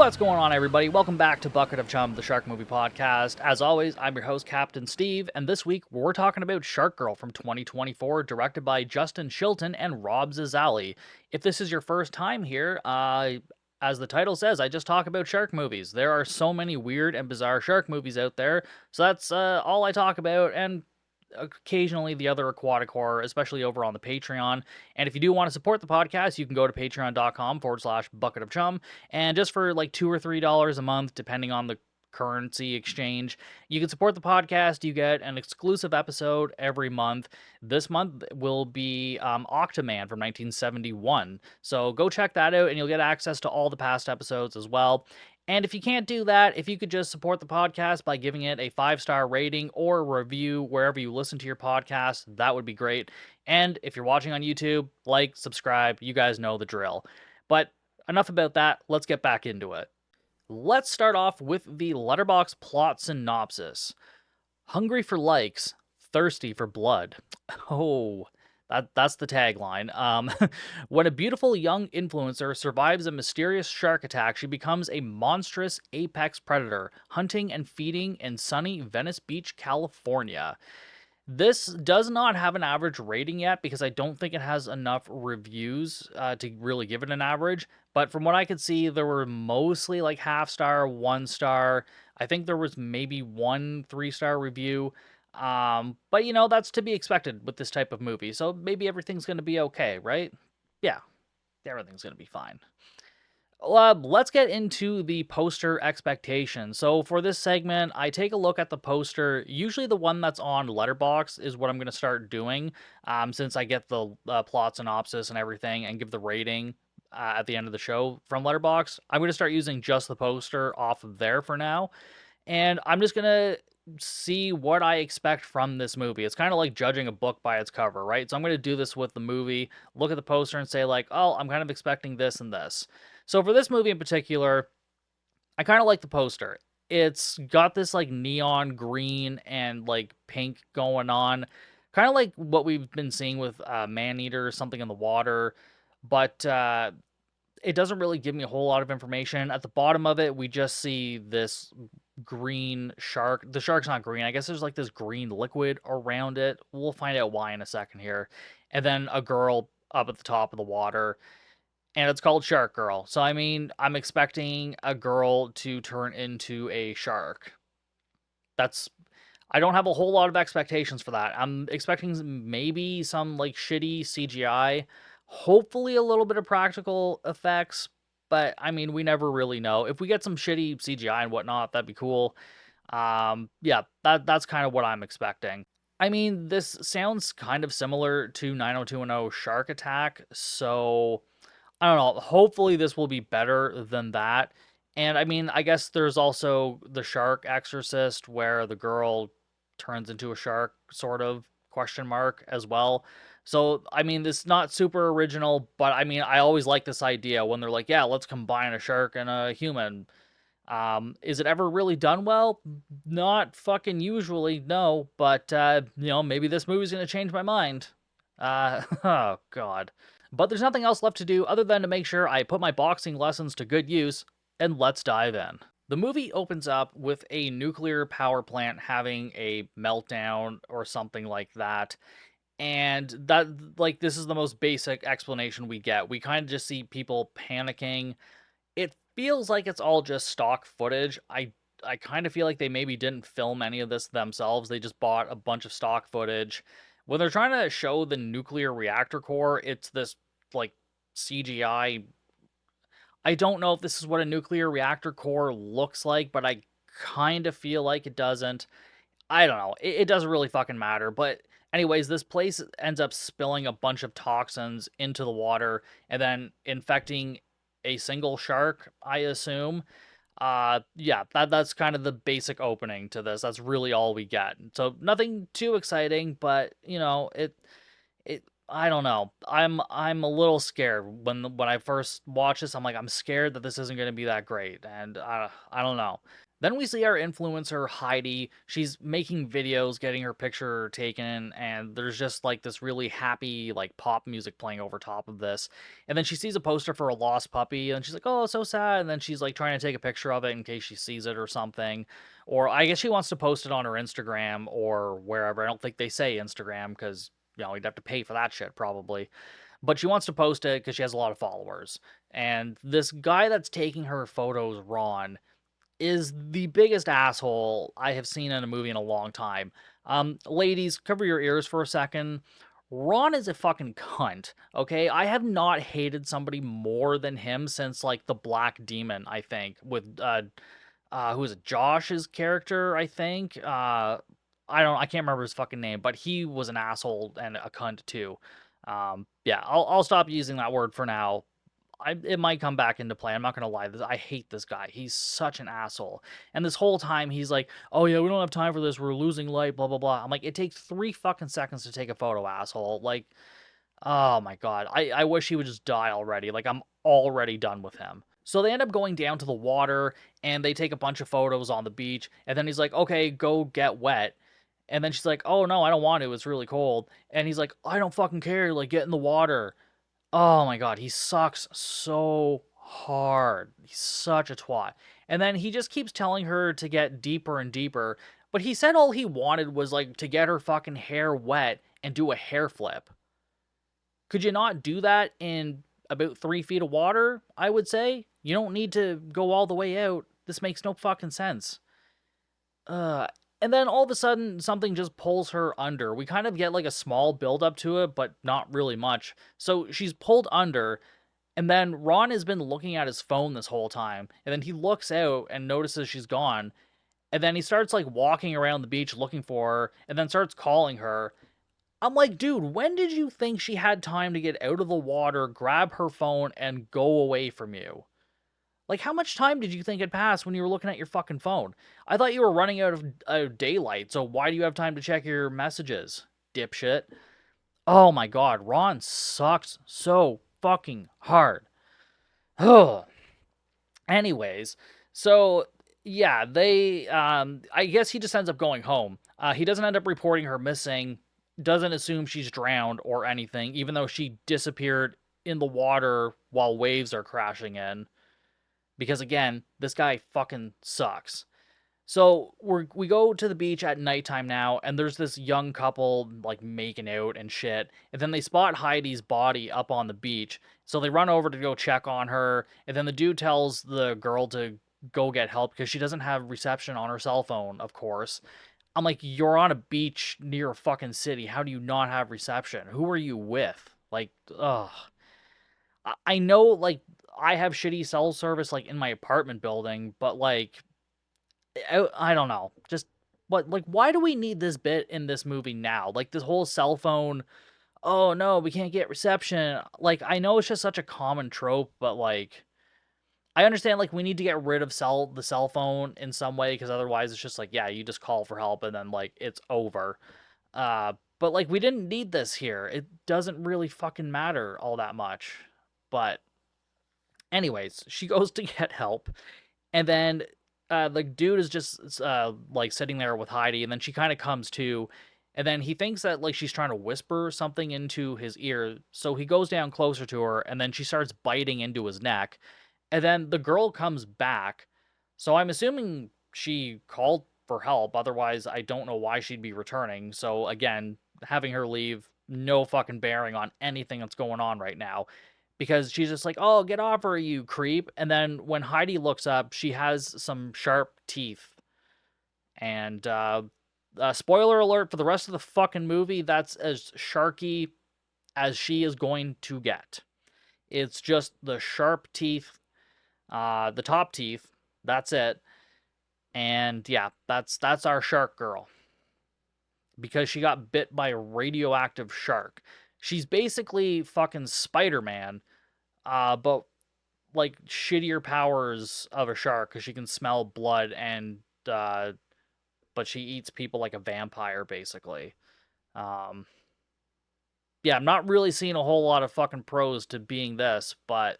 What's going on, everybody? Welcome back to Bucket of Chum, the Shark Movie Podcast. As always, I'm your host, Captain Steve, and this week we're talking about Shark Girl from 2024, directed by Justin Chilton and Rob Zazzali. If this is your first time here, as the title says, I just talk about shark movies. There are so many weird and bizarre shark movies out there, so that's all I talk about, and occasionally the other aquatic horror, especially over on the Patreon. And if you do want to support the podcast, you can go to patreon.com/bucket of chum. And just for like $2 or $3 a month, depending on the currency exchange, you can support the podcast. You get an exclusive episode every month. This month will be Octoman from 1971. So go check that out and you'll get access to all the past episodes as well. And if you can't do that, if you could just support the podcast by giving it a 5-star rating or a review wherever you listen to your podcast, that would be great. And if you're watching on YouTube, like, subscribe, you guys know the drill. But enough about that, let's get back into it. Let's start off with the Letterboxd plot synopsis. Hungry for likes, thirsty for blood. Oh, that's the tagline. When a beautiful young influencer survives a mysterious shark attack, she becomes a monstrous apex predator, hunting and feeding in sunny Venice Beach, California. This does not have an average rating yet because I don't think it has enough reviews to really give it an average. But from what I could see, there were mostly like half star, 1 star. I think there was maybe one 3-star review. But that's to be expected with this type of movie. So maybe everything's going to be okay, right? Yeah, everything's going to be fine. Let's get into the poster expectations. So for this segment, I take a look at the poster. Usually the one that's on Letterboxd is what I'm going to start doing, since I get the plot synopsis and everything and give the rating at the end of the show from Letterboxd. I'm going to start using just the poster off of there for now. And I'm just going to see what I expect from this movie. It's kind of like judging a book by its cover, right? So I'm going to do this with the movie, look at the poster and say like, oh, I'm kind of expecting this and this. So for this movie in particular, I kind of like the poster. It's got this like neon green and like pink going on, kind of like what we've been seeing with Maneater or something in the water, but it doesn't really give me a whole lot of information. At the bottom of it, we just see this green shark. The shark's not green. I guess there's like this green liquid around it. We'll find out why in a second here. And then a girl up at the top of the water. And it's called Shark Girl. So, I mean, I'm expecting a girl to turn into a shark. I don't have a whole lot of expectations for that. I'm expecting maybe some like shitty CGI, hopefully a little bit of practical effects, but I mean, we never really know. If we get some shitty CGI and whatnot, that'd be cool. Yeah, that's kind of what I'm expecting. I mean, this sounds kind of similar to 90210 Shark Attack, so I don't know. Hopefully, this will be better than that. And I mean, I guess there's also the Shark Exorcist, where the girl turns into a shark, sort of question mark as well. So I mean, this is not super original, but I mean, I always like this idea when they're like, yeah, let's combine a shark and a human. Is it ever really done well? Not fucking usually, no. But maybe this movie's gonna change my mind. Oh god. But there's nothing else left to do other than to make sure I put my boxing lessons to good use, and let's dive in. The movie opens up with a nuclear power plant having a meltdown or something like that. And that, like, this is the most basic explanation we get. We kind of just see people panicking. It feels like it's all just stock footage. I kind of feel like they maybe didn't film any of this themselves. They just bought a bunch of stock footage. When they're trying to show the nuclear reactor core, it's this like CGI. I don't know if this is what a nuclear reactor core looks like, but I kind of feel like it doesn't. I don't know. It doesn't really fucking matter. But anyways, this place ends up spilling a bunch of toxins into the water and then infecting a single shark, I assume. Yeah, that's kind of the basic opening to this. That's really all we get. So nothing too exciting, but it I don't know. I'm a little scared when I first watched this. I'm like, I'm scared that this isn't going to be that great, and I don't know. Then we see our influencer, Heidi. She's making videos, getting her picture taken, and there's just like this really happy, like pop music playing over top of this. And then she sees a poster for a lost puppy, and she's like, oh, so sad. And then she's like trying to take a picture of it in case she sees it or something. Or I guess she wants to post it on her Instagram or wherever. I don't think they say Instagram because, you'd have to pay for that shit probably. But she wants to post it because she has a lot of followers. And this guy that's taking her photos, Ron, is the biggest asshole I have seen in a movie in a long time. Ladies, cover your ears for a second. Ron is a fucking cunt, okay? I have not hated somebody more than him since, like, the Black Demon, I think, with, who is it, Josh's character, I think? I can't remember his fucking name, but he was an asshole and a cunt, too. Yeah, I'll stop using that word for now. It might come back into play. I'm not gonna lie. I hate this guy. He's such an asshole. And this whole time he's like, "Oh yeah, we don't have time for this. We're losing light." Blah blah blah. I'm like, it takes 3 fucking seconds to take a photo, asshole. Like, oh my god. I wish he would just die already. Like, I'm already done with him. So they end up going down to the water and they take a bunch of photos on the beach. And then he's like, "Okay, go get wet." And then she's like, "Oh no, I don't want to. It's really cold." And he's like, "I don't fucking care. Like, get in the water." Oh my god, he sucks so hard. He's such a twat. And then he just keeps telling her to get deeper and deeper, but he said all he wanted was like to get her fucking hair wet and do a hair flip. Could you not do that in about 3 feet of water? I would say. You don't need to go all the way out. This makes no fucking sense. Uh, and then all of a sudden, something just pulls her under. We kind of get like a small build up to it, but not really much. So she's pulled under, and then Ron has been looking at his phone this whole time. And then he looks out and notices she's gone. And then he starts like walking around the beach looking for her, and then starts calling her. I'm like, dude, when did you think she had time to get out of the water, grab her phone, and go away from you? Like, how much time did you think had passed when you were looking at your fucking phone? I thought you were running out of daylight, so why do you have time to check your messages, dipshit? Oh my god, Ron sucks so fucking hard. Ugh. Anyways, so yeah, I guess he just ends up going home. He doesn't end up reporting her missing, doesn't assume she's drowned or anything, even though she disappeared in the water while waves are crashing in. Because again, this guy fucking sucks. So we go to the beach at nighttime now, and there's this young couple like making out and shit. And then they spot Heidi's body up on the beach, so they run over to go check on her. And then the dude tells the girl to go get help because she doesn't have reception on her cell phone. Of course, I'm like, you're on a beach near a fucking city. How do you not have reception? Who are you with? Like, ugh. I know, like, I have shitty cell service like in my apartment building, but like I don't know. Just what like why do we need this bit in this movie now? Like this whole cell phone, oh no, we can't get reception. Like I know it's just such a common trope, but like I understand like we need to get rid of the cell phone in some way because otherwise it's just like yeah, you just call for help and then like it's over. But like we didn't need this here. It doesn't really fucking matter all that much. But anyways, she goes to get help and then the dude is just like sitting there with Heidi, and then she kind of comes to, and then he thinks that like she's trying to whisper something into his ear, so he goes down closer to her, and then she starts biting into his neck, and then the girl comes back, so I'm assuming she called for help. Otherwise, I don't know why she'd be returning. So again, having her leave, no fucking bearing on anything that's going on right now because she's just like, "Oh, get off her, you creep." And then when Heidi looks up, she has some sharp teeth. And spoiler alert for the rest of the fucking movie, that's as sharky as she is going to get. It's just the sharp teeth, the top teeth. That's it. And yeah, that's our shark girl because she got bit by a radioactive shark. She's basically fucking Spider-Man, but like shittier powers of a shark because she can smell blood and but she eats people like a vampire basically. Um, yeah, I'm not really seeing a whole lot of fucking pros to being this, but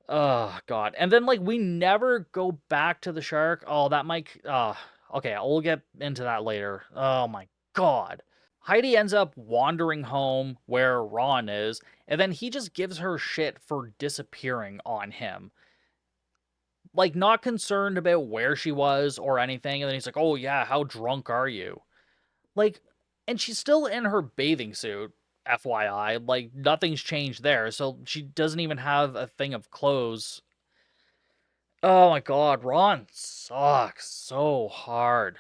Oh god. And then like we never go back to the shark. Oh, that might okay, we'll get into that later. Oh my god. Heidi ends up wandering home where Ron is, and then he just gives her shit for disappearing on him. Like not concerned about where she was or anything, and then he's like, "Oh yeah, how drunk are you?" Like, and she's still in her bathing suit, FYI. Like nothing's changed there, so she doesn't even have a thing of clothes. Oh my god, Ron sucks so hard.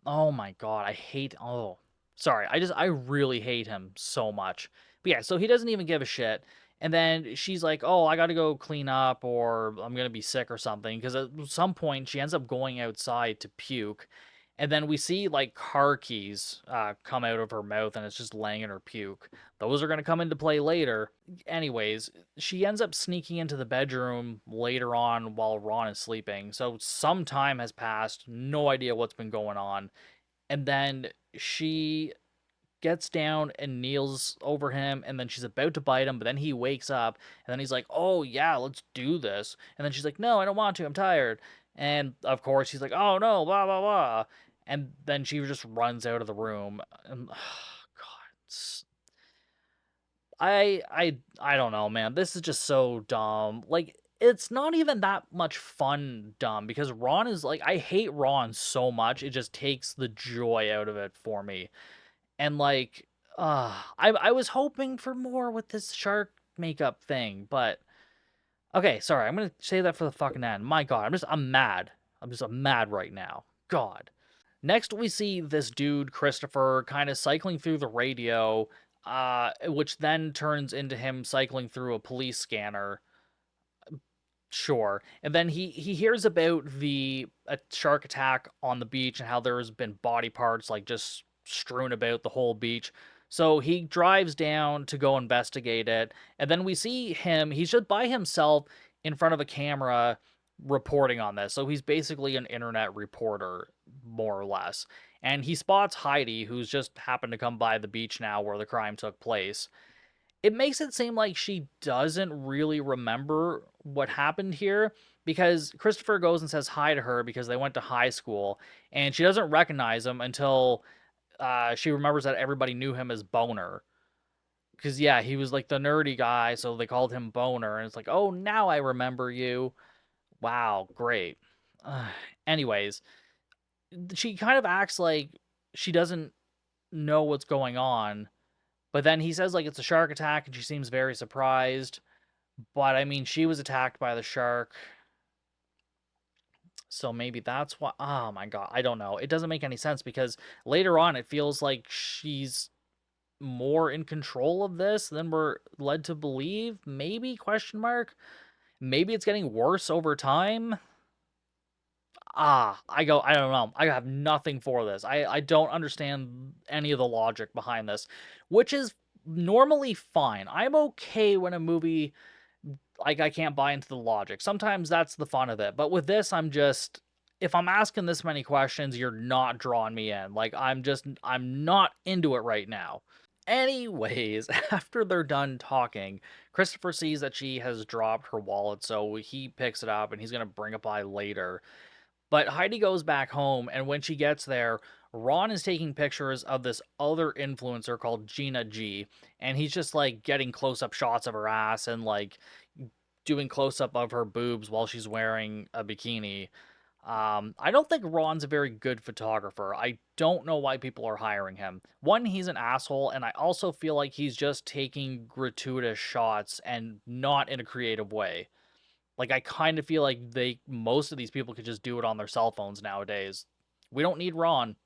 Oh my god, I hate. Oh, sorry. I really hate him so much. But yeah, so he doesn't even give a shit. And then she's like, "Oh, I got to go clean up, or I'm gonna be sick or something." Because at some point she ends up going outside to puke, and then we see like car keys come out of her mouth, and it's just laying in her puke. Those are gonna come into play later. Anyways, she ends up sneaking into the bedroom later on while Ron is sleeping. So some time has passed. No idea what's been going on, and then she gets down and kneels over him, and then she's about to bite him, but then he wakes up, and then he's like, "Oh yeah, let's do this." And then she's like, "No, I don't want to, I'm tired." And of course he's like, "Oh no, blah blah blah." And then she just runs out of the room. And god, I don't know, man. This is just so dumb. Like it's not even that much fun dumb, because Ron is like, I hate Ron so much. It just takes the joy out of it for me. And like, I was hoping for more with this shark makeup thing, but okay, sorry, I'm gonna say that for the fucking end. My God, I'm mad. I'm mad right now. God. Next, we see this dude Christopher kind of cycling through the radio, which then turns into him cycling through a police scanner. Sure. And then he hears about the shark attack on the beach and how there's been body parts like just strewn about the whole beach. So he drives down to go investigate it. And then we see him, he's just by himself in front of a camera reporting on this. So he's basically an internet reporter, more or less. And he spots Heidi, who's just happened to come by the beach now where the crime took place. It makes it seem like she doesn't really remember what happened here, because Christopher goes and says hi to her because they went to high school, and she doesn't recognize him until she remembers that everybody knew him as Boner. Because, yeah, he was like the nerdy guy, so they called him Boner, and it's like, oh, now I remember you. Wow, great. Anyways, she kind of acts like she doesn't know what's going on, but then he says like it's a shark attack, and she seems very surprised. But I mean, she was attacked by the shark, so maybe that's why. Oh my god, I don't know. It doesn't make any sense, because later on it feels like she's more in control of this than we're led to believe. Maybe, question mark. Maybe it's getting worse over time. I don't know. I have nothing for this. I don't understand any of the logic behind this, which is normally fine. I'm okay when a movie, like, I can't buy into the logic. Sometimes that's the fun of it. But with this, I'm just, if I'm asking this many questions, you're not drawing me in. Like, I'm not into it right now. Anyways, after they're done talking, Christopher sees that she has dropped her wallet, so he picks it up and he's going to bring it by later. But Heidi goes back home, and when she gets there, Ron is taking pictures of this other influencer called Gina G, and he's just like getting close up shots of her ass and like doing close up of her boobs while she's wearing a bikini. I don't think Ron's a very good photographer. I don't know why people are hiring him. One, he's an asshole, and I also feel like he's just taking gratuitous shots and not in a creative way. Like, I kind of feel like most of these people could just do it on their cell phones nowadays. We don't need Ron.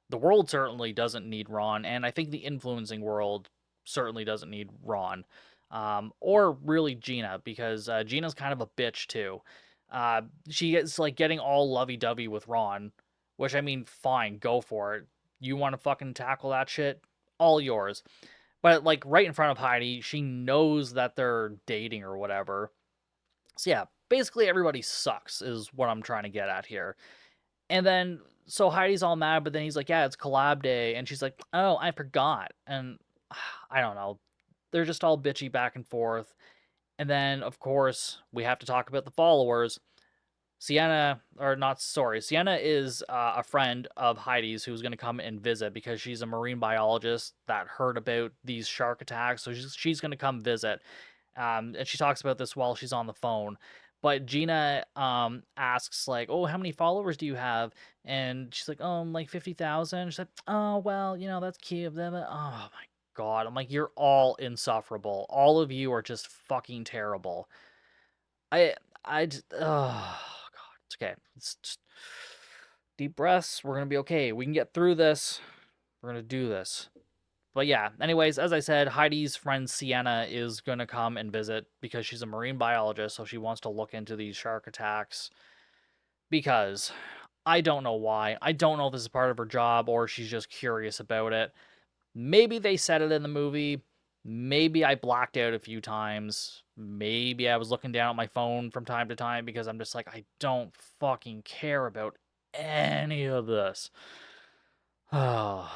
The world certainly doesn't need Ron, and I think the influencing world certainly doesn't need Ron. Or really Gina, because Gina's kind of a bitch too. She gets like getting all lovey-dovey with Ron, which, I mean, fine, go for it. You want to fucking tackle that shit? All yours. But like right in front of Heidi, she knows that they're dating or whatever. So yeah, basically everybody sucks is what I'm trying to get at here. And then so Heidi's all mad, but then he's like, "Yeah, it's collab day," and she's like, "Oh, I forgot." And I don't know. They're just all bitchy back and forth. And then, of course, we have to talk about the followers. Sienna, or not, sorry, Sienna is a friend of Heidi's who's going to come and visit because she's a marine biologist that heard about these shark attacks. So she's going to come visit. And she talks about this while she's on the phone. But Gina asks, like, oh, how many followers do you have? And she's like, oh, like 50,000. She's like, oh, well, that's cute. Blah, blah. Oh, my God. I'm like, you're all insufferable. All of you are just fucking terrible. I, I just, oh, God. It's okay. It's just deep breaths. We're going to be okay. We can get through this. We're going to do this. But yeah, anyways, as I said, Heidi's friend Sienna is going to come and visit because she's a marine biologist, so she wants to look into these shark attacks. Because I don't know why. I don't know if this is part of her job or she's just curious about it. Maybe they said it in the movie. Maybe I blacked out a few times. Maybe I was looking down at my phone from time to time because I'm just like, I don't fucking care about any of this. Oh.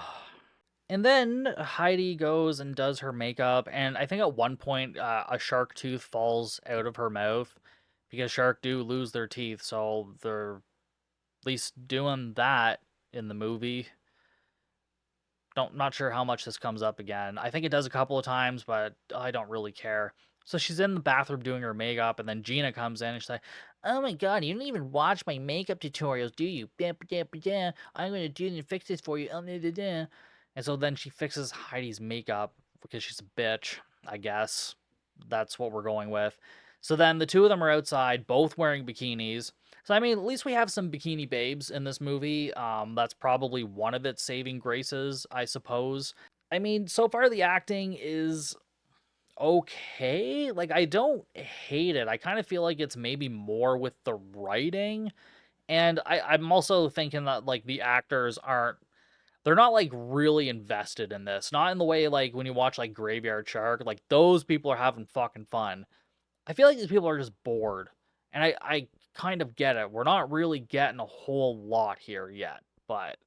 And then Heidi goes and does her makeup, and I think at one point a shark tooth falls out of her mouth because shark do lose their teeth, so they're at least doing that in the movie. Not sure how much this comes up again. I think it does a couple of times, but I don't really care. So she's in the bathroom doing her makeup, and then Gina comes in and she's like, "Oh my God, you don't even watch my makeup tutorials, do you? I'm gonna do and fix this for you." And so then she fixes Heidi's makeup because she's a bitch, I guess. That's what we're going with. So then the two of them are outside, both wearing bikinis. So I mean, at least we have some bikini babes in this movie. That's probably one of its saving graces, I suppose. I mean, so far the acting is okay. Like, I don't hate it. I kind of feel like it's maybe more with the writing. And I'm also thinking that like the actors aren't, they're not like really invested in this. Not in the way like when you watch like Graveyard Shark, like those people are having fucking fun. I feel like these people are just bored. And I kind of get it. We're not really getting a whole lot here yet, but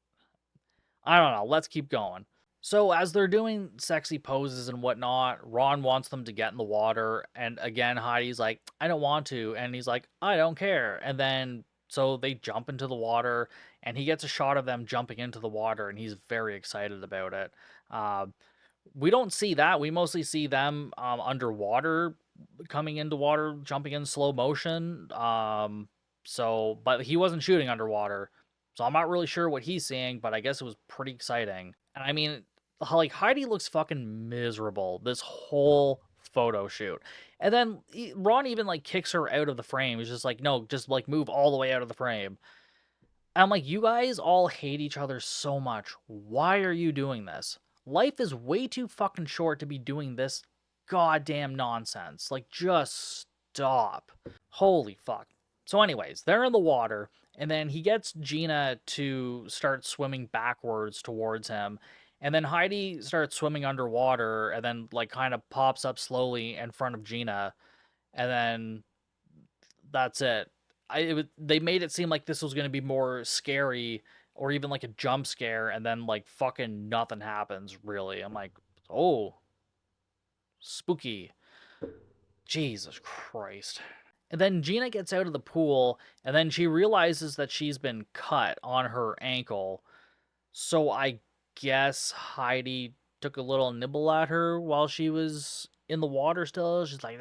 I don't know. Let's keep going. So as they're doing sexy poses and whatnot, Ron wants them to get in the water, and again Heidi's like, I don't want to, and he's like, I don't care. And then so they jump into the water, and he gets a shot of them jumping into the water, and he's very excited about it. Uh, we don't see that. We mostly see them underwater, coming into water, jumping in slow motion. But he wasn't shooting underwater, so I'm not really sure what he's seeing. But I guess it was pretty exciting. And I mean, like Heidi looks fucking miserable this whole photo shoot. And then Ron even like kicks her out of the frame. He's just like, no, just like move all the way out of the frame. And I'm like, you guys all hate each other so much. Why are you doing this? Life is way too fucking short to be doing this goddamn nonsense. Like, just stop. Holy fuck. So, anyways, they're in the water, and then he gets Gina to start swimming backwards towards him. And then Heidi starts swimming underwater and then, like, kind of pops up slowly in front of Gina. And then that's it. They made it seem like this was going to be more scary or even like a jump scare, and then like fucking nothing happens really. I'm like, oh, spooky. Jesus Christ. And then Gina gets out of the pool, and then she realizes that she's been cut on her ankle. So I guess Heidi took a little nibble at her while she was in the water still. She's like,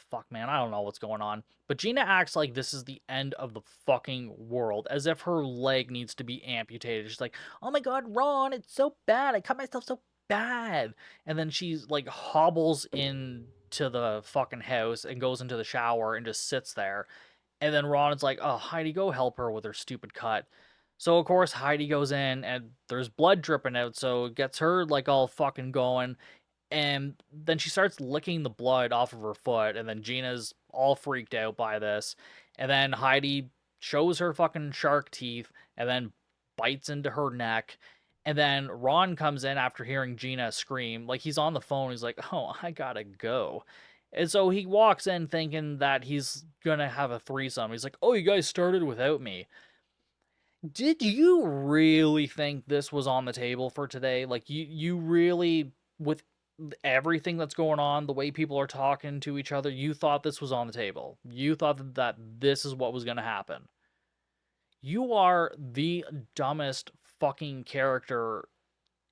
fuck, man, I don't know what's going on. But Gina acts like this is the end of the fucking world, as if her leg needs to be amputated. She's like, oh my God, Ron, it's so bad. I cut myself so bad. And then she's like hobbles into the fucking house and goes into the shower and just sits there. And then Ron's like, oh, Heidi, go help her with her stupid cut. So, of course, Heidi goes in and there's blood dripping out. So it gets her like all fucking going, and then she starts licking the blood off of her foot, and then Gina's all freaked out by this. And then Heidi shows her fucking shark teeth and then bites into her neck. And then Ron comes in after hearing Gina scream. Like, he's on the phone. He's like, oh, I gotta go. And so he walks in thinking that he's gonna have a threesome. He's like, oh, you guys started without me. Did you really think this was on the table for today? Like, you really, with everything that's going on, the way people are talking to each other, you thought this was on the table. You thought that this is what was going to happen. You are the dumbest fucking character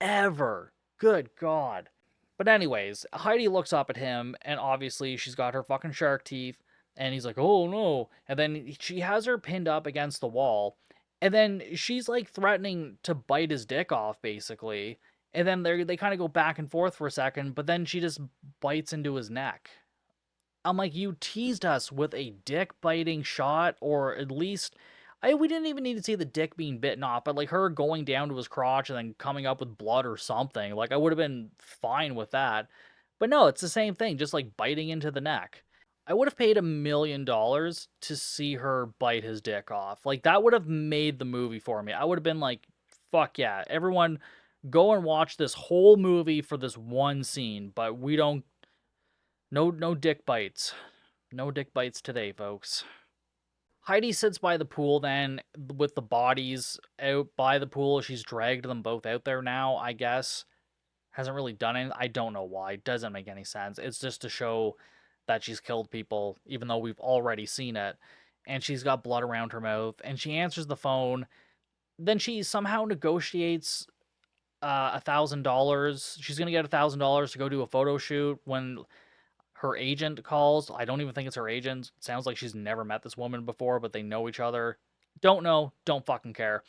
ever. Good God. But anyways, Heidi looks up at him, and obviously she's got her fucking shark teeth, and he's like, "Oh no!" And then she has her pinned up against the wall, and then she's like threatening to bite his dick off, basically. And then they kind of go back and forth for a second, but then she just bites into his neck. I'm like, you teased us with a dick biting shot, or at least we didn't even need to see the dick being bitten off, but like her going down to his crotch and then coming up with blood or something. Like I would have been fine with that. But no, it's the same thing, just like biting into the neck. I would have paid $1 million to see her bite his dick off. Like that would have made the movie for me. I would have been like, fuck yeah, everyone go and watch this whole movie for this one scene, but we don't no dick bites. No dick bites today, folks. Heidi sits by the pool then with the bodies out by the pool. She's dragged them both out there now, I guess. Hasn't really done it. I don't know why. It doesn't make any sense. It's just to show that she's killed people, even though we've already seen it. And she's got blood around her mouth. And she answers the phone. Then she somehow negotiates $1,000. She's gonna get $1,000 to go do a photo shoot when her agent calls. I don't even think it's her agent. It sounds like she's never met this woman before, but they know each other. Don't know. Don't fucking care.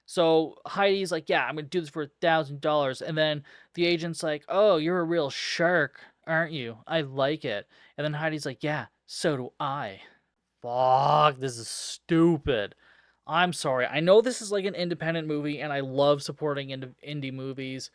So Heidi's like, yeah, I'm gonna do this for $1,000. And then the agent's like, oh, you're a real shark, aren't you? I like it. And then Heidi's like, yeah, so do I. Fuck, this is stupid. I'm sorry. I know this is like an independent movie, and I love supporting indie movies.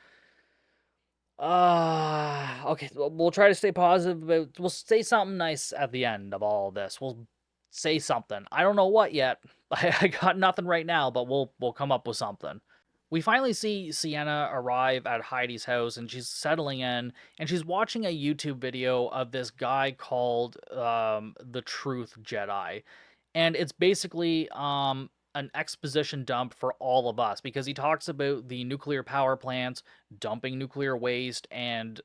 Okay, we'll try to stay positive, but we'll say something nice at the end of all of this. We'll say something. I don't know what yet. I got nothing right now, but we'll come up with something. We finally see Sienna arrive at Heidi's house, and she's settling in, and she's watching a YouTube video of this guy called the Truth Jedi, and it's basically an exposition dump for all of us because he talks about the nuclear power plants dumping nuclear waste and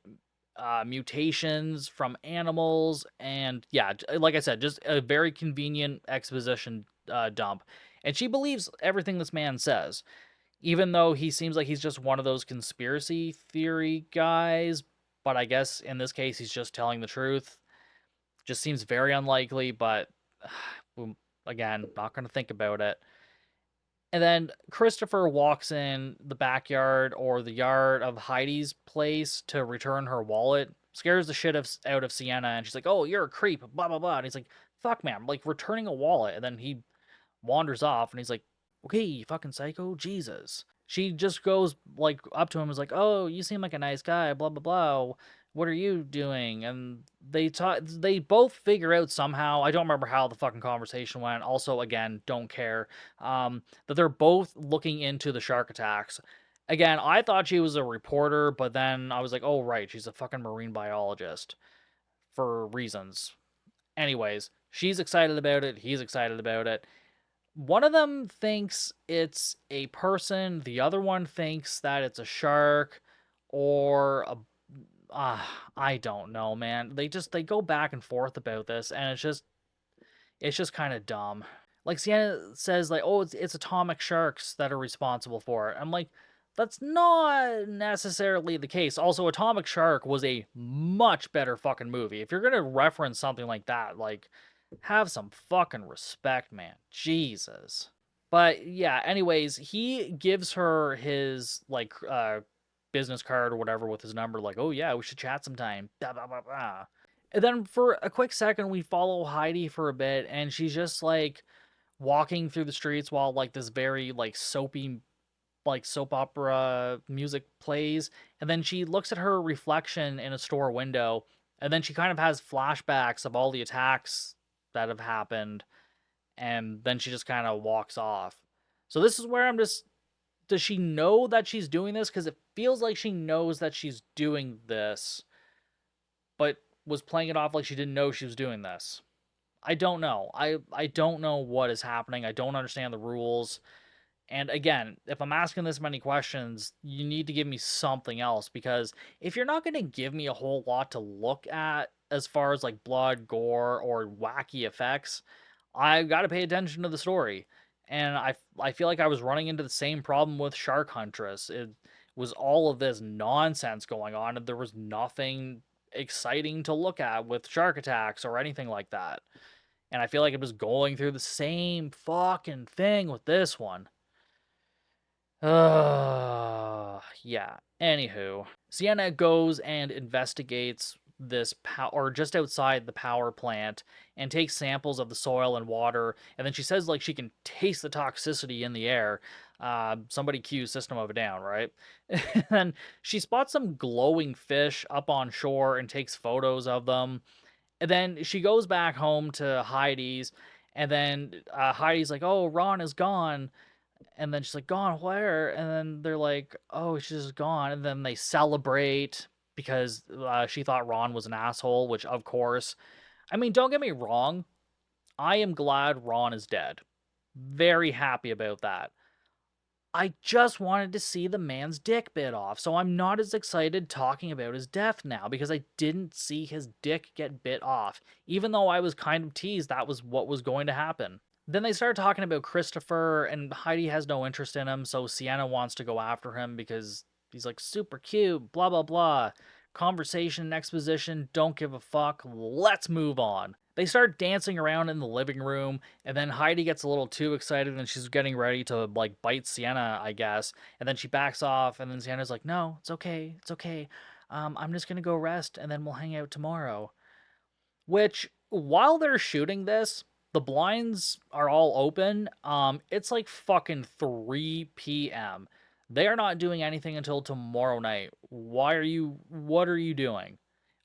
mutations from animals, and yeah, like I said, just a very convenient exposition dump. And she believes everything this man says, even though he seems like he's just one of those conspiracy theory guys. But I guess in this case, he's just telling the truth. Just seems very unlikely, but again, not going to think about it. And then Christopher walks in the backyard or the yard of Heidi's place to return her wallet, scares the shit out of Sienna, and she's like, oh, you're a creep, blah, blah, blah. And he's like, fuck, man, I'm like returning a wallet. And then he wanders off, and he's like, okay, you fucking psycho, Jesus. She just goes like up to him and is like, oh, you seem like a nice guy, blah blah blah. What are you doing? And they talk. They both figure out somehow. I don't remember how the fucking conversation went. Also, again, don't care. That they're both looking into the shark attacks. Again, I thought she was a reporter, but then I was like, oh right, she's a fucking marine biologist for reasons. Anyways, she's excited about it. He's excited about it. One of them thinks it's a person, the other one thinks that it's a shark or a I don't know, man. They go back and forth about this, and it's just kind of dumb. Like Sienna says like, "Oh, it's atomic sharks that are responsible for it." I'm like, that's not necessarily the case. Also, Atomic Shark was a much better fucking movie. If you're going to reference something like that, like have some fucking respect, man. Jesus. But yeah, anyways, he gives her his like business card or whatever with his number, like, oh yeah, we should chat sometime. Blah, blah, blah, blah. And then for a quick second, we follow Heidi for a bit, and she's just like walking through the streets while like this very like soapy like soap opera music plays, and then she looks at her reflection in a store window, and then she kind of has flashbacks of all the attacks that have happened, and then she just kind of walks off. So this is where I'm just, does she know that she's doing this? Because it feels like she knows that she's doing this, but was playing it off like she didn't know she was doing this. I don't know. I don't know what is happening. I don't understand the rules. And again, if I'm asking this many questions, you need to give me something else, because if you're not going to give me a whole lot to look at as far as like blood, gore, or wacky effects, I got to pay attention to the story. And I feel like I was running into the same problem with Shark Huntress. It was all of this nonsense going on, and there was nothing exciting to look at with shark attacks or anything like that. And I feel like it was going through the same fucking thing with this one. Yeah. Anywho, Sienna goes and investigates this or just outside the power plant, and takes samples of the soil and water, and then she says like she can taste the toxicity in the air. Somebody cue System of a Down, right? And she spots some glowing fish up on shore and takes photos of them. And then she goes back home to Heidi's, and then Heidi's like, "Oh, Ron is gone." And then she's like, "Gone where?" And then they're like, "Oh, she's just gone." And then they celebrate because she thought Ron was an asshole, which, of course, I mean, don't get me wrong. I am glad Ron is dead. Very happy about that. I just wanted to see the man's dick bit off, so I'm not as excited talking about his death now, because I didn't see his dick get bit off, even though I was kind of teased that was what was going to happen. Then they start talking about Christopher, and Heidi has no interest in him, so Sienna wants to go after him because he's like super cute, blah blah blah. Conversation, exposition, don't give a fuck, let's move on. They start dancing around in the living room, and then Heidi gets a little too excited and she's getting ready to like bite Sienna, I guess. And then she backs off, and then Sienna's like, "No, it's okay, it's okay. I'm just gonna go rest, and then we'll hang out tomorrow." Which, while they're shooting this, the blinds are all open. It's like fucking 3 p.m. They are not doing anything until tomorrow night. What are you doing?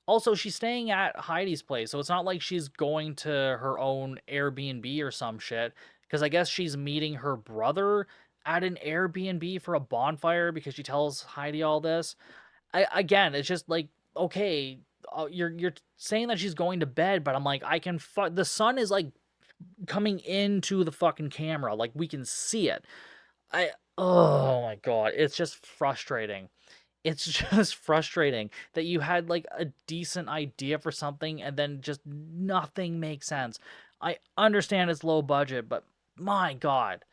Also, she's staying at Heidi's place, so it's not like she's going to her own Airbnb or some shit. Because I guess she's meeting her brother at an Airbnb for a bonfire because she tells Heidi all this. Again, it's just like, okay, you're saying that she's going to bed, but I'm like, the sun is like coming into the fucking camera, like we can see it. I Oh my god, it's just frustrating. It's just frustrating that you had like a decent idea for something and then just nothing makes sense. I understand it's low budget, but my god.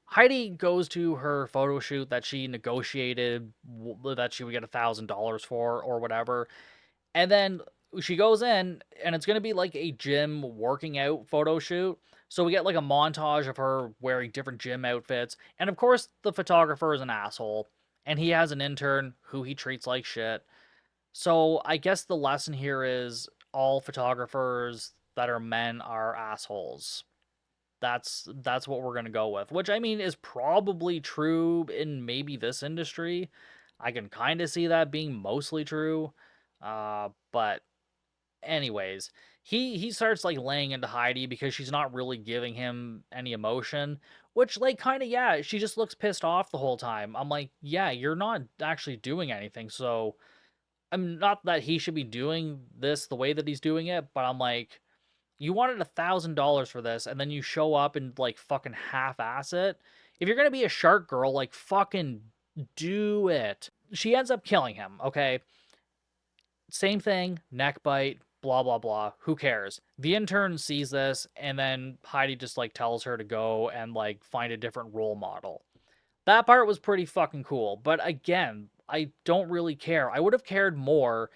Heidi goes to her photo shoot that she negotiated that she would get $1,000 for or whatever. And then she goes in, and it's going to be like a gym working out photo shoot. So we get like a montage of her wearing different gym outfits. And of course, the photographer is an asshole, and he has an intern who he treats like shit. So I guess the lesson here is all photographers that are men are assholes. That's what we're gonna go with, which I mean is probably true in maybe this industry. I can kind of see that being mostly true. But anyways, he starts like laying into Heidi because she's not really giving him any emotion, which like kind of, yeah, she just looks pissed off the whole time. I'm like, yeah, you're not actually doing anything. So I'm not that he should be doing this the way that he's doing it, but I'm like, you wanted $1,000 for this, and then you show up and like fucking half-ass it. If you're gonna be a shark girl, like fucking do it. She ends up killing him. Okay, same thing, neck bite, blah blah blah. Who cares? The intern sees this, and then Heidi just like tells her to go and like find a different role model. That part was pretty fucking cool, but again, I don't really care. I would have cared more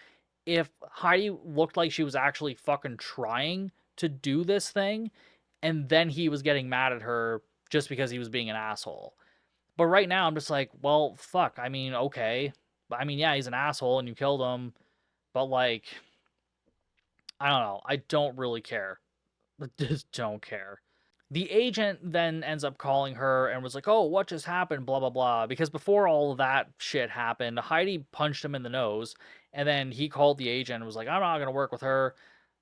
if Heidi looked like she was actually fucking trying to do this thing, and then he was getting mad at her just because he was being an asshole. But right now, I'm just like, well, fuck. I mean, okay. I mean, yeah, he's an asshole and you killed him, but like, I don't know. I don't really care. I just don't care. The agent then ends up calling her and was like, "Oh, what just happened? Blah, blah, blah." Because before all of that shit happened, Heidi punched him in the nose, and then he called the agent and was like, "I'm not going to work with her."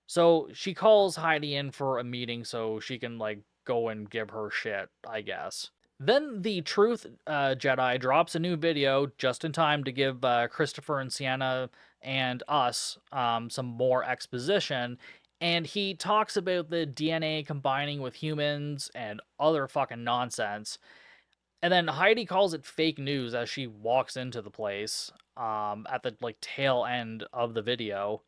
So she calls Heidi in for a meeting so she can, like, go and give her shit, I guess. Then the Truth Jedi drops a new video just in time to give Christopher and Sienna and us some more exposition. And he talks about the DNA combining with humans and other fucking nonsense. And then Heidi calls it fake news as she walks into the place at the like tail end of the video.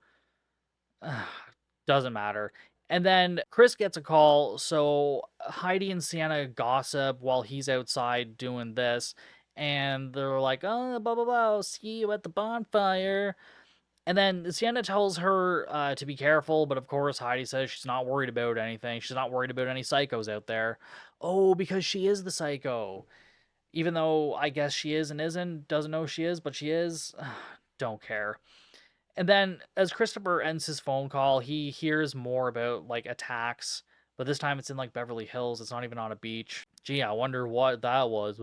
Doesn't matter. And then Chris gets a call, so Heidi and Sienna gossip while he's outside doing this, and they're like, "Oh, blah blah blah, see you at the bonfire." And then Sienna tells her to be careful, but of course Heidi says she's not worried about anything. She's not worried about any psychos out there. Oh, because she is the psycho. Even though I guess she is and isn't, doesn't know she is, but she is. Don't care. And then as Christopher ends his phone call, he hears more about like attacks, but this time it's in like Beverly Hills. It's not even on a beach. Gee, I wonder what that was.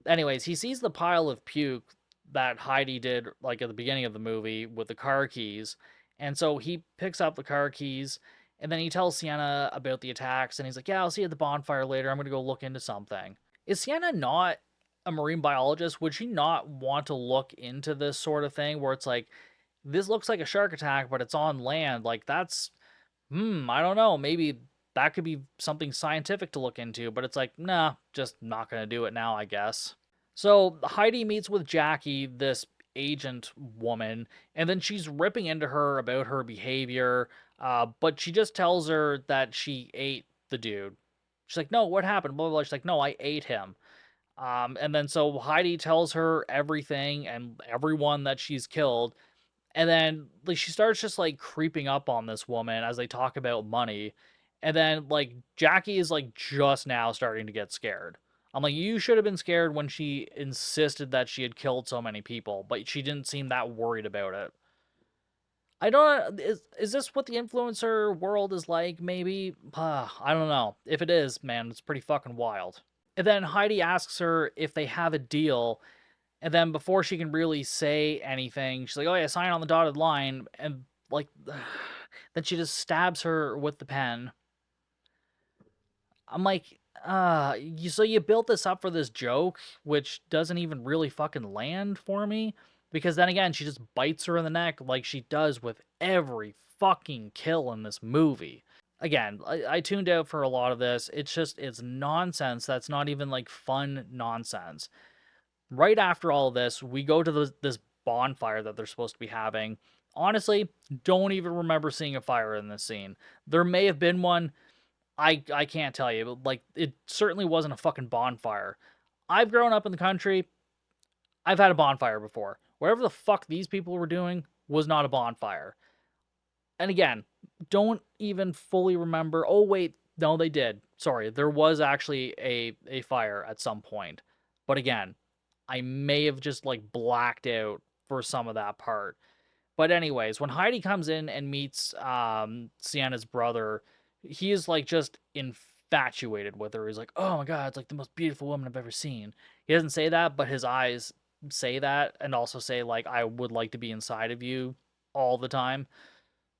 Anyways, he sees the pile of puke that Heidi did like at the beginning of the movie with the car keys. And so he picks up the car keys and then he tells Sienna about the attacks and he's like, "Yeah, I'll see you at the bonfire later. I'm going to go look into something." Is Sienna not a marine biologist? Would she not want to look into this sort of thing where it's like, this looks like a shark attack, but it's on land? Like, that's, I don't know. Maybe that could be something scientific to look into, but it's like, nah, just not going to do it now, I guess. So Heidi meets with Jackie, this agent woman, and then she's ripping into her about her behavior, but she just tells her that she ate the dude. She's like, "No, what happened?" Blah, blah, blah. She's like, "No, I ate him." And then so Heidi tells her everything and everyone that she's killed. And then like she starts just like creeping up on this woman as they talk about money. And then like Jackie is like just now starting to get scared. I'm like, you should have been scared when she insisted that she had killed so many people, but she didn't seem that worried about it. I don't is this what the influencer world is like maybe? I don't know. If it is, man, it's pretty fucking wild. And then Heidi asks her if they have a deal. And then before she can really say anything, she's like, "Oh yeah, sign on the dotted line." And like, then she just stabs her with the pen. I'm like, so you built this up for this joke, which doesn't even really fucking land for me. Because then again, she just bites her in the neck like she does with every fucking kill in this movie. Again, I tuned out for a lot of this. It's nonsense that's not even like fun nonsense. Right after all of this, we go to this bonfire that they're supposed to be having. Honestly, don't even remember seeing a fire in this scene. There may have been one. I can't tell you, but like it certainly wasn't a fucking bonfire. I've grown up in the country. I've had a bonfire before. Whatever the fuck these people were doing was not a bonfire. And again, don't even fully remember. Oh wait, no, they did. Sorry, there was actually a fire at some point. But again, I may have just like blacked out for some of that part. But anyways, when Heidi comes in and meets Sienna's brother, he is like just infatuated with her. He's like, "Oh my god, it's like the most beautiful woman I've ever seen." He doesn't say that, but his eyes say that and also say like, "I would like to be inside of you all the time."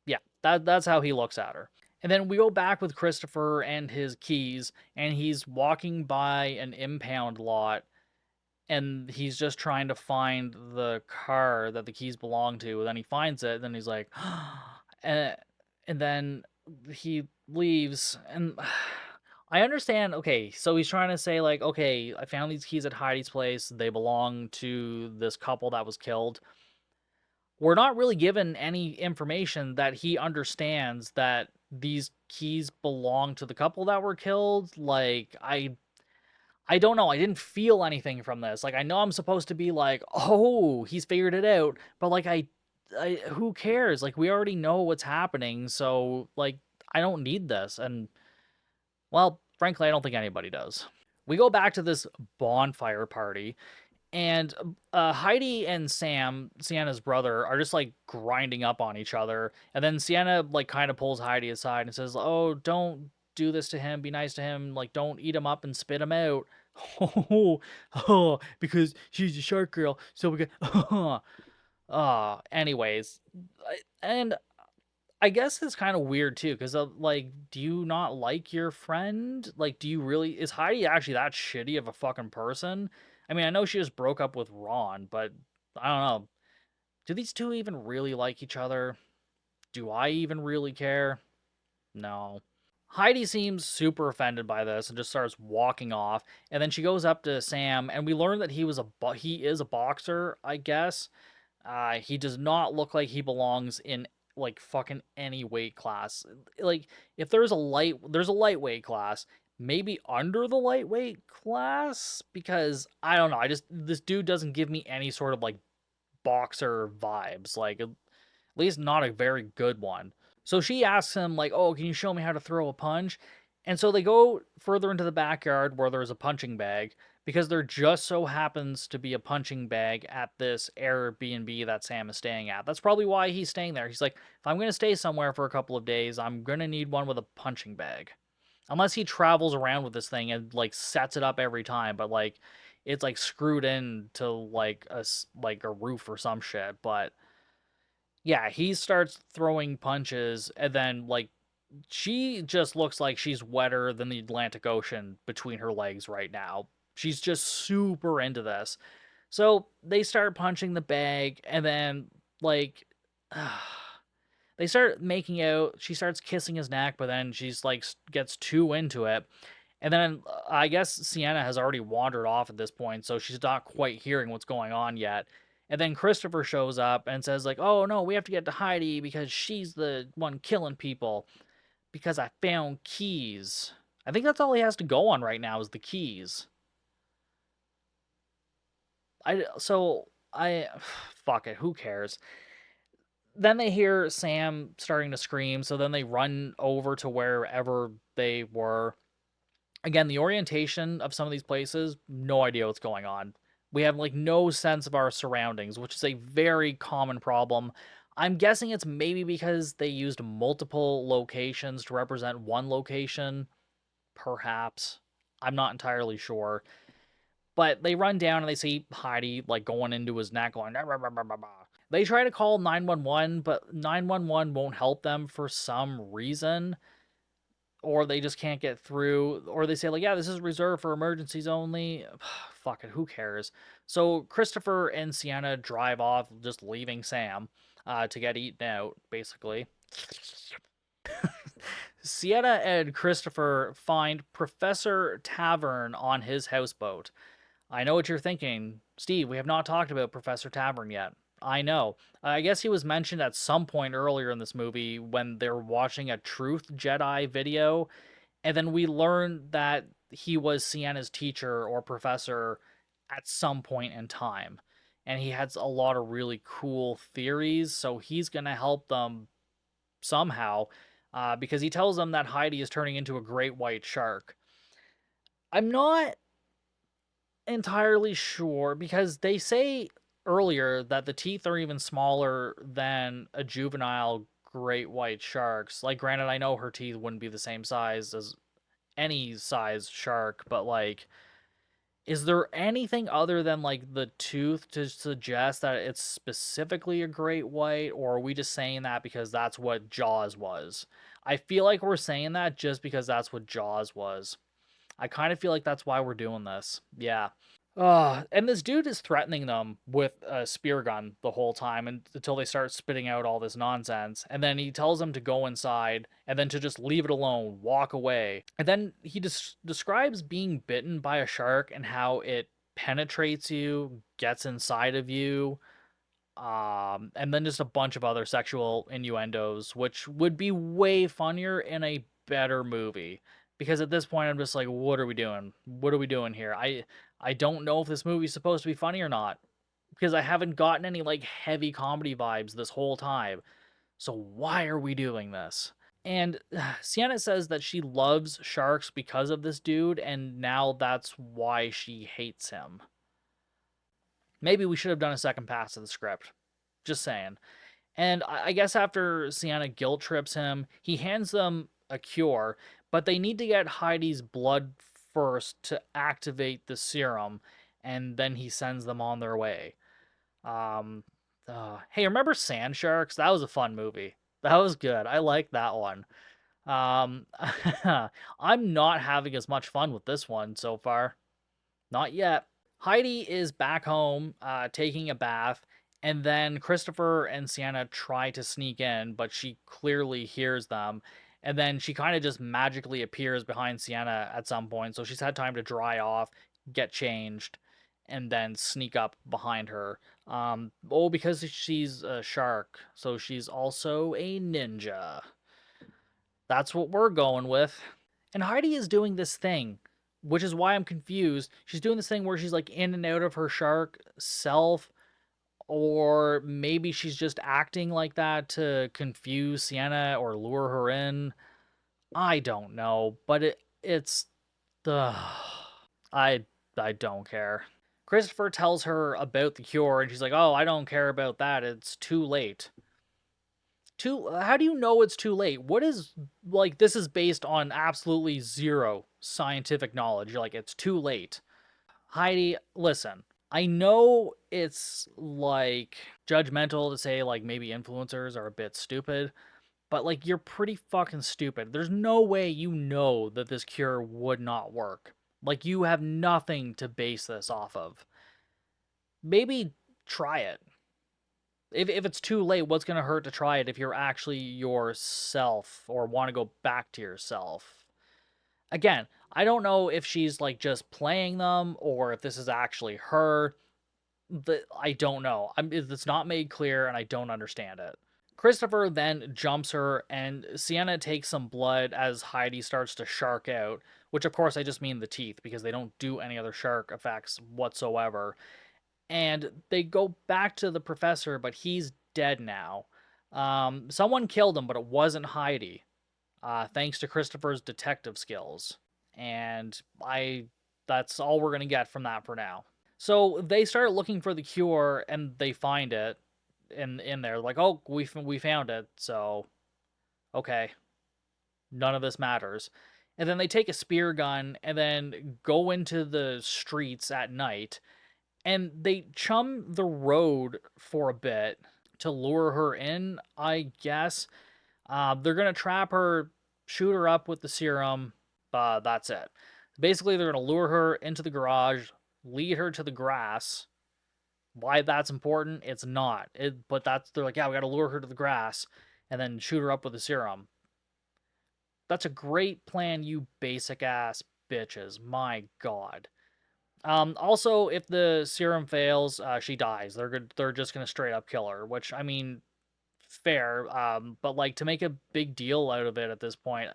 Yeah, that's how he looks at her. And then we go back with Christopher and his keys, and he's walking by an impound lot, and he's just trying to find the car that the keys belong to. And then he finds it, and then he's like, and, and then he leaves. And I understand. Okay, so he's trying to say, like, okay, I found these keys at Heidi's place. They belong to this couple that was killed. We're not really given any information that he understands that these keys belong to the couple that were killed. Like, I don't know. I didn't feel anything from this. Like, I know I'm supposed to be like, "Oh, he's figured it out," but like I who cares? Like, we already know what's happening, so like I don't need this. And well, frankly, I don't think anybody does. We go back to this bonfire party, and Heidi and Sam, Sienna's brother, are just like grinding up on each other. And then Sienna like kind of pulls Heidi aside and says, "Oh, don't do this to him. Be nice to him. Like, don't eat him up and spit him out." Oh, because she's a shark girl. So we got. Anyways, and I guess it's kind of weird too, because like, do you not like your friend? Like, do you really? Is Heidi actually that shitty of a fucking person? I mean, I know she just broke up with Ron, but I don't know. Do these two even really like each other? Do I even really care? No. Heidi seems super offended by this and just starts walking off. And then she goes up to Sam, and we learn that he is a boxer, I guess. He does not look like he belongs in like fucking any weight class. Like if there's a lightweight class, maybe under the lightweight class because I don't know. I just this dude doesn't give me any sort of like boxer vibes. Like at least not a very good one. So she asks him, like, oh, can you show me how to throw a punch? And so they go further into the backyard where there's a punching bag because there just so happens to be a punching bag at this Airbnb that Sam is staying at. That's probably why he's staying there. He's like, if I'm going to stay somewhere for a couple of days, I'm going to need one with a punching bag. Unless he travels around with this thing and like sets it up every time, but like it's like screwed in to like a roof or some shit, but yeah, he starts throwing punches, and then like she just looks like she's wetter than the Atlantic Ocean between her legs right now. She's just super into this. So they start punching the bag, and then like they start making out. She starts kissing his neck, but then she's like gets too into it. And then I guess Sienna has already wandered off at this point, so she's not quite hearing what's going on yet. And then Christopher shows up and says, like, oh no, we have to get to Heidi because she's the one killing people. Because I found keys. I think that's all he has to go on right now is the keys. I fuck it, who cares? Then they hear Sam starting to scream, so then they run over to wherever they were. Again, the orientation of some of these places, no idea what's going on. We have like no sense of our surroundings, which is a very common problem. I'm guessing it's maybe because they used multiple locations to represent one location, perhaps. I'm not entirely sure. But they run down and they see Heidi like going into his neck, going. "Bah, bah, bah, bah, bah." They try to call 911, but 911 won't help them for some reason, or they just can't get through, or they say like, yeah, this is reserved for emergencies only. Fuck it, who cares? So Christopher and Sienna drive off, just leaving Sam to get eaten out, basically. Sienna and Christopher find Professor Tavern on his houseboat. I know what you're thinking. Steve, we have not talked about Professor Tavern yet. I know. I guess he was mentioned at some point earlier in this movie when they're watching a Truth Jedi video, and then we learn that he was Sienna's teacher or professor at some point in time. And he has a lot of really cool theories, so he's going to help them somehow because he tells them that Heidi is turning into a great white shark. I'm not entirely sure because they say earlier that the teeth are even smaller than a juvenile great white shark's. Like, granted, I know her teeth wouldn't be the same size as any size shark, but like, is there anything other than like the tooth to suggest that it's specifically a great white, or are we just saying that because that's what Jaws was? I feel like we're saying that just because that's what Jaws was. I kind of feel like that's why we're doing this. Yeah. And this dude is threatening them with a spear gun the whole time until they start spitting out all this nonsense. And then he tells them to go inside and then to just leave it alone, walk away. And then he describes being bitten by a shark and how it penetrates you, gets inside of you, and then just a bunch of other sexual innuendos, which would be way funnier in a better movie. Because at this point, I'm just like, what are we doing? What are we doing here? I don't know if this movie's supposed to be funny or not. Because I haven't gotten any like heavy comedy vibes this whole time. So why are we doing this? And Sienna says that she loves sharks because of this dude, and now that's why she hates him. Maybe we should have done a second pass of the script. Just saying. And I guess after Sienna guilt trips him, he hands them a cure, but they need to get Heidi's blood first to activate the serum, and then he sends them on their way. Um, hey, remember Sand Sharks? That was a fun movie. That was good. I like that one. Um, I'm not having as much fun with this one so far. Not yet. Heidi is back home, taking a bath, And then Christopher and Sienna try to sneak in, but she clearly hears them. And then she kind of just magically appears behind Sienna at some point. So she's had time to dry off, get changed, and then sneak up behind her. Because she's a shark, so she's also a ninja. That's what we're going with. And Heidi is doing this thing, which is why I'm confused. She's doing this thing where she's like in and out of her shark self, or maybe she's just acting like that to confuse Sienna or lure her in. I don't know, but it's the I don't care. Christopher tells her about the cure and she's like, "Oh, I don't care about that. It's too late." How do you know it's too late? What is like this is based on absolutely zero scientific knowledge. You're like, "It's too late." Heidi, listen. I know it's like judgmental to say like maybe influencers are a bit stupid, but like you're pretty fucking stupid. There's no way you know that this cure would not work. Like you have nothing to base this off of. Maybe try it. If it's too late, what's going to hurt to try it if you're actually yourself or want to go back to yourself? Again, I don't know if she's like just playing them or if this is actually her. I don't know. It's not made clear and I don't understand it. Christopher then jumps her and Sienna takes some blood as Heidi starts to shark out, which of course I just mean the teeth because they don't do any other shark effects whatsoever. And they go back to the professor, but he's dead now. Someone killed him, but it wasn't Heidi, thanks to Christopher's detective skills. And that's all we're gonna get from that for now. So they start looking for the cure, and they find it in there. Like, oh, we found it. So okay, none of this matters. And then they take a spear gun and then go into the streets at night and they chum the road for a bit to lure her in, I guess. They're gonna trap her, shoot her up with the serum. That's it. Basically, they're gonna lure her into the garage, lead her to the grass. Why that's important, it's not. But they're like, yeah, we gotta lure her to the grass, and then shoot her up with the serum. That's a great plan, you basic ass bitches. My God. Also, if the serum fails, she dies. They're just gonna straight up kill her, which I mean, fair. But like to make a big deal out of it at this point,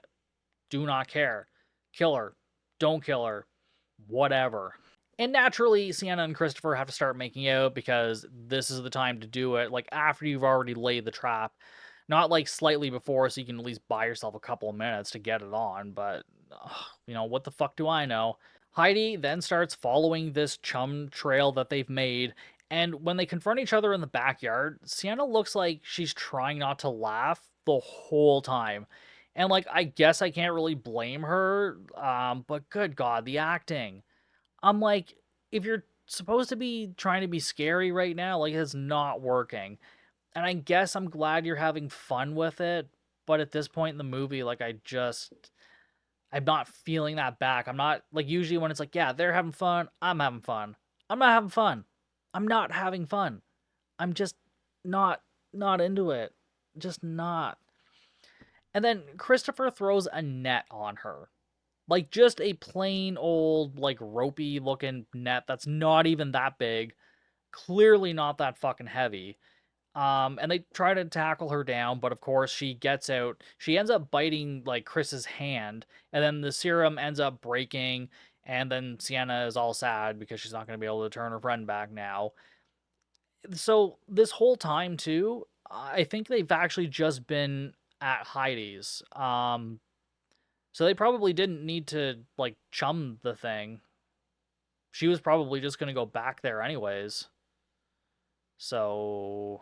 do not care. Kill her. Don't kill her. Whatever. And naturally, Sienna and Christopher have to start making out because this is the time to do it. Like after you've already laid the trap, not like slightly before, so you can at least buy yourself a couple of minutes to get it on. But what the fuck do I know? Heidi then starts following this chum trail that they've made, and when they confront each other in the backyard, Sienna looks like she's trying not to laugh the whole time. And like I guess I can't really blame her, but good God, the acting. I'm like, if you're supposed to be trying to be scary right now, like it's not working. And I guess I'm glad you're having fun with it, but at this point in the movie, like I'm not feeling that back. I'm not like usually when it's like, yeah, they're having fun, I'm having fun. I'm not having fun. I'm not having fun. I'm just not into it. Just not. And then Christopher throws a net on her. Like just a plain old like ropey looking net that's not even that big, clearly not that fucking heavy. And they try to tackle her down, but of course she gets out. She ends up biting like Chris's hand, and then the serum ends up breaking, and then Sienna is all sad because she's not going to be able to turn her friend back now. So this whole time too, I think they've actually just been at Heidi's. So they probably didn't need to like chum the thing. She was probably just going to go back there anyways. So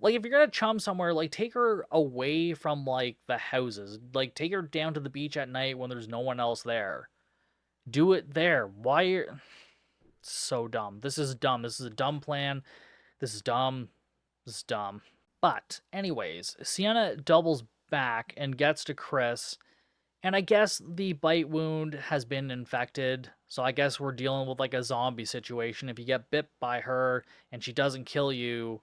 like if you're gonna chum somewhere, like take her away from like the houses. Like take her down to the beach at night when there's no one else there. Do it there. Why you're so dumb. This is dumb. This is a dumb plan. This is dumb. This is dumb. But anyways, Sienna doubles back and gets to Chris And I guess the bite wound has been infected. So I guess we're dealing with like a zombie situation. If you get bit by her and she doesn't kill you,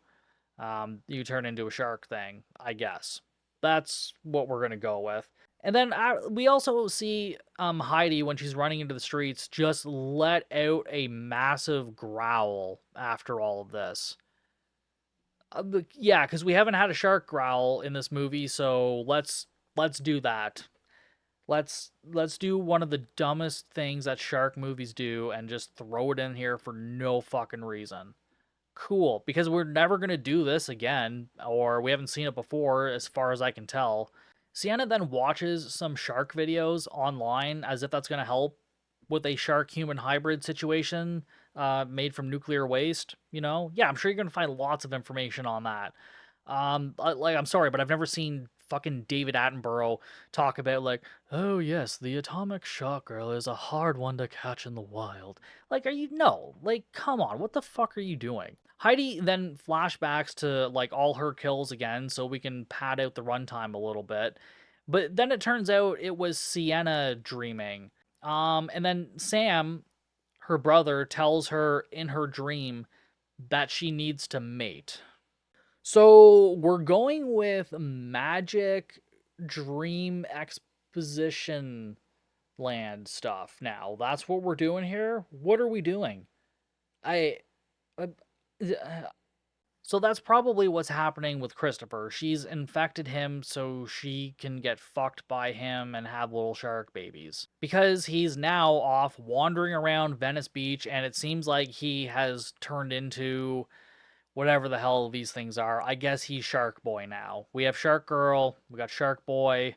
you turn into a shark thing, I guess. That's what we're going to go with. And then we also see Heidi, when she's running into the streets, just let out a massive growl after all of this. Yeah, because we haven't had a shark growl in this movie, so let's do that. Let's do one of the dumbest things that shark movies do and just throw it in here for no fucking reason. Cool, because we're never going to do this again, or we haven't seen it before, as far as I can tell. Sienna then watches some shark videos online as if that's going to help with a shark human hybrid situation made from nuclear waste. You know, yeah, I'm sure you're going to find lots of information on that. I'm sorry, but I've never seen fucking David Attenborough talk about like, oh yes, the atomic shock girl is a hard one to catch in the wild. Like, are you no? Like, come on, what the fuck are you doing? Heidi then flashbacks to like all her kills again, so we can pad out the runtime a little bit. But then it turns out it was Sienna dreaming. And then Sam, her brother, tells her in her dream that she needs to mate. So we're going with magic dream exposition land stuff now. That's what we're doing here. What are we doing? I. Uh, so that's probably what's happening with Christopher. She's infected him so she can get fucked by him and have little shark babies. Because he's now off wandering around Venice Beach, and it seems like he has turned into whatever the hell these things are. I guess he's Shark Boy now. We have Shark Girl, we got Shark Boy,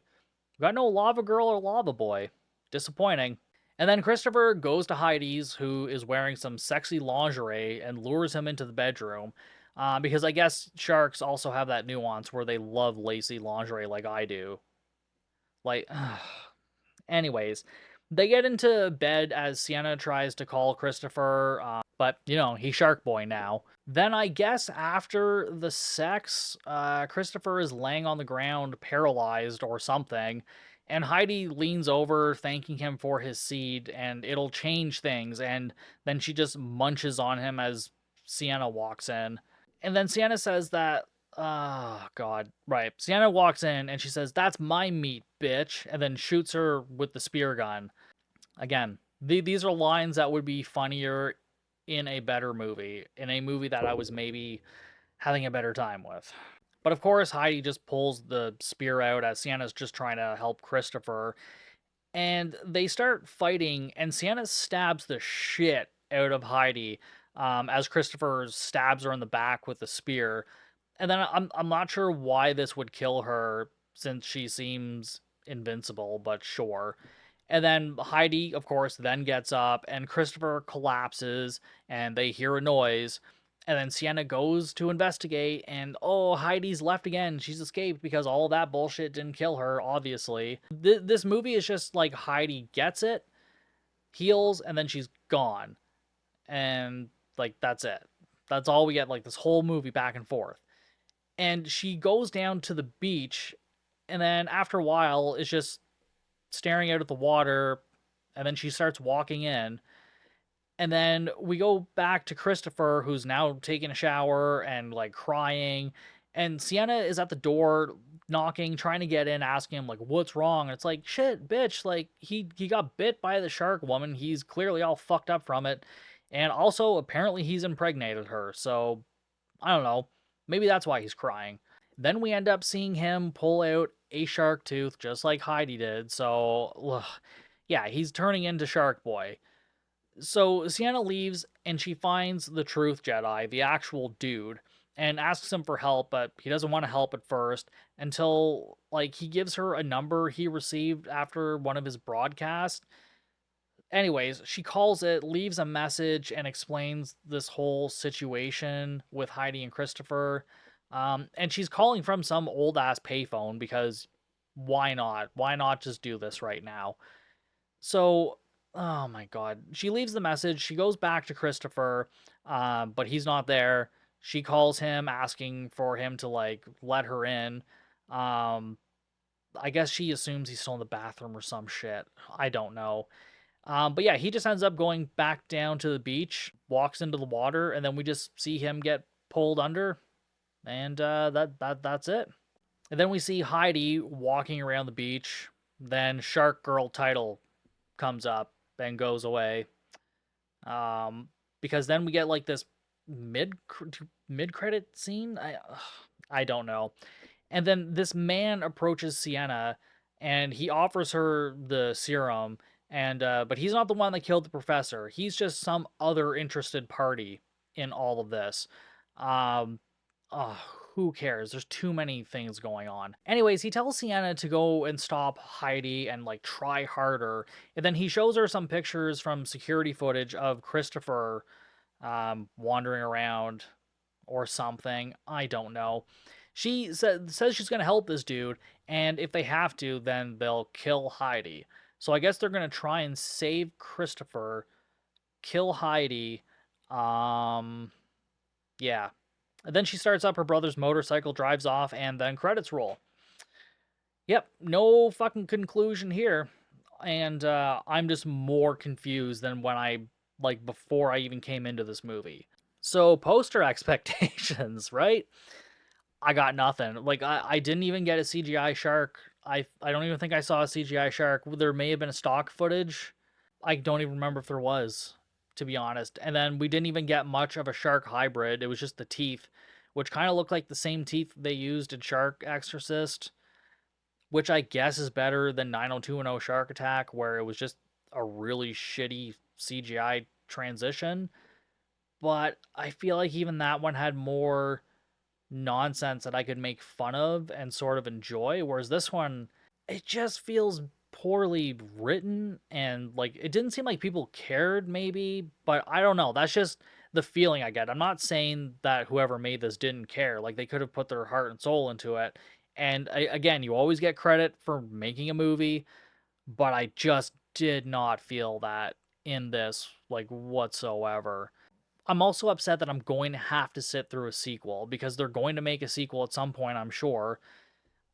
we got no Lava Girl or Lava Boy. Disappointing. And then Christopher goes to Heidi's, who is wearing some sexy lingerie, and lures him into the bedroom. Because I guess sharks also have that nuance where they love lacy lingerie like I do. Like, anyways, they get into bed as Sienna tries to call Christopher, but, you know, he's Shark Boy now. Then I guess after the sex, Christopher is laying on the ground, paralyzed or something, and Heidi leans over, thanking him for his seed, and it'll change things, and then she just munches on him as Sienna walks in. And then Sienna says that, oh, God. Right. Sienna walks in and she says, "That's my meat, bitch," and then shoots her with the spear gun. Again, these are lines that would be funnier in a better movie, in a movie that I was maybe having a better time with. But of course, Heidi just pulls the spear out as Sienna's just trying to help Christopher. And they start fighting, and Sienna stabs the shit out of Heidi as Christopher stabs her in the back with the spear. And then I'm not sure why this would kill her since she seems invincible, but sure. And then Heidi, of course, then gets up and Christopher collapses and they hear a noise. And then Sienna goes to investigate and oh, Heidi's left again. She's escaped because all that bullshit didn't kill her, obviously. This movie is just like Heidi gets it, heals, and then she's gone. And like that's it. That's all we get, like this whole movie back and forth. And she goes down to the beach, and then after a while is just staring out at the water, and then she starts walking in. And then we go back to Christopher, who's now taking a shower and like crying. And Sienna is at the door knocking, trying to get in, asking him like, "What's wrong?" And it's like, "Shit, bitch! Like he got bit by the shark woman. He's clearly all fucked up from it, and also apparently he's impregnated her. So I don't know. Maybe that's why he's crying." Then we end up seeing him pull out a shark tooth, just like Heidi did. So, ugh, yeah, he's turning into Shark Boy. So Sienna leaves and she finds the Truth Jedi, the actual dude, and asks him for help, but he doesn't want to help at first until like he gives her a number he received after one of his broadcasts. Anyways, she calls it, leaves a message, and explains this whole situation with Heidi and Christopher. And she's calling from some old ass payphone because why not? Why not just do this right now? So, oh my god. She leaves the message. She goes back to Christopher, but he's not there. She calls him asking for him to like let her in. Um, I guess she assumes he's still in the bathroom or some shit. I don't know. But yeah, he just ends up going back down to the beach, walks into the water, and then we just see him get pulled under, and that's it. And then we see Heidi walking around the beach. Then Shark Girl title comes up and goes away. Um, because then we get like this mid mid credit scene. I don't know. And then this man approaches Sienna, and he offers her the serum. And but he's not the one that killed the professor. He's just some other interested party in all of this. Um, uh, who cares? There's too many things going on. Anyways, he tells Sienna to go and stop Heidi and like try harder. And then he shows her some pictures from security footage of Christopher wandering around or something. I don't know. She says she's going to help this dude, and if they have to, then they'll kill Heidi. So I guess they're going to try and save Christopher, kill Heidi. Um, yeah. And then she starts up her brother's motorcycle, drives off, and then credits roll. Yep, no fucking conclusion here. And I'm just more confused than when like, before I even came into this movie. So, poster expectations, right? I got nothing. Like, I didn't even get a CGI shark. I don't even think I saw a CGI shark. There may have been a stock footage. I don't even remember if there was, to be honest. And then we didn't even get much of a shark hybrid. It was just the teeth, which kind of looked like the same teeth they used in Shark Exorcist, which I guess is better than 90210 Shark Attack, where it was just a really shitty CGI transition. But I feel like even that one had more nonsense that I could make fun of and sort of enjoy, whereas this one, it just feels poorly written, and like it didn't seem like people cared, maybe, but I don't know. That's just the feeling I get. I'm not saying that whoever made this didn't care. Like, they could have put their heart and soul into it. And again, you always get credit for making a movie, but I just did not feel that in this, like, whatsoever. I'm also upset that I'm going to have to sit through a sequel, because they're going to make a sequel at some point, I'm sure.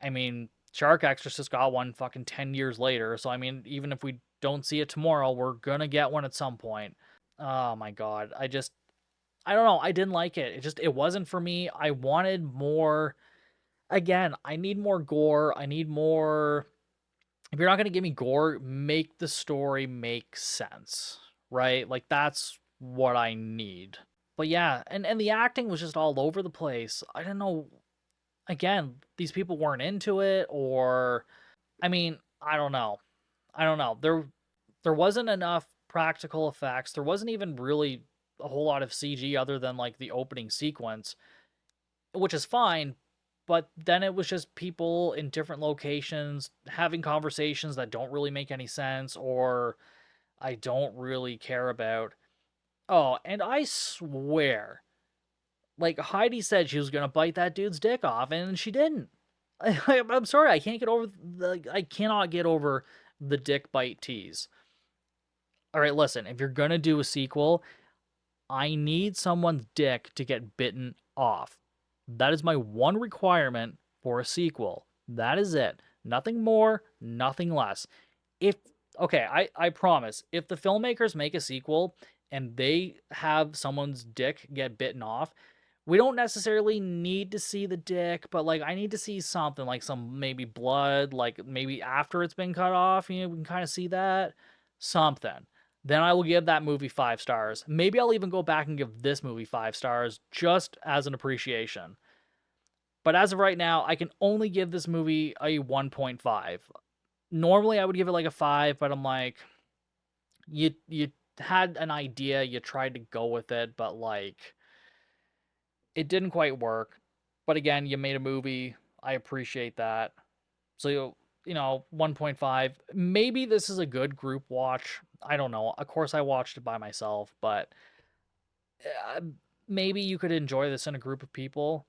I mean, Shark Exorcist got one fucking 10 years later, so I mean, even if we don't see it tomorrow, we're gonna get one at some point. Oh my god. I don't know, I didn't like it. It wasn't for me. I wanted more. Again, I need more gore. I need more. If you're not gonna give me gore, make the story make sense, right? Like, that's what I need. But yeah, and the acting was just all over the place. I don't know. Again, these people weren't into it, or I mean, I don't know. I don't know. There wasn't enough practical effects. There wasn't even really a whole lot of CG other than like the opening sequence, which is fine, but then it was just people in different locations having conversations that don't really make any sense, or I don't really care about. Oh, and I swear, like, Heidi said she was gonna bite that dude's dick off, and she didn't. I'm sorry, I can't get over I cannot get over the dick bite tease. All right, listen, if you're gonna do a sequel, I need someone's dick to get bitten off. That is my one requirement for a sequel. That is it. Nothing more, nothing less. If Okay, I promise, if the filmmakers make a sequel and they have someone's dick get bitten off, we don't necessarily need to see the dick, but like, I need to see something, like some maybe blood, like maybe after it's been cut off, we can kind of see that. Something. Then I will give that movie 5 stars. Maybe I'll even go back and give this movie 5 stars just as an appreciation. But as of right now, I can only give this movie a 1.5. Normally I would give it like a 5, but I'm like, you had an idea, you tried to go with it, but like, it didn't quite work. But again, you made a movie. I appreciate that. So 1.5. Maybe this is a good group watch. I don't know. Of course, I watched it by myself, but uh, maybe you could enjoy this in a group of people.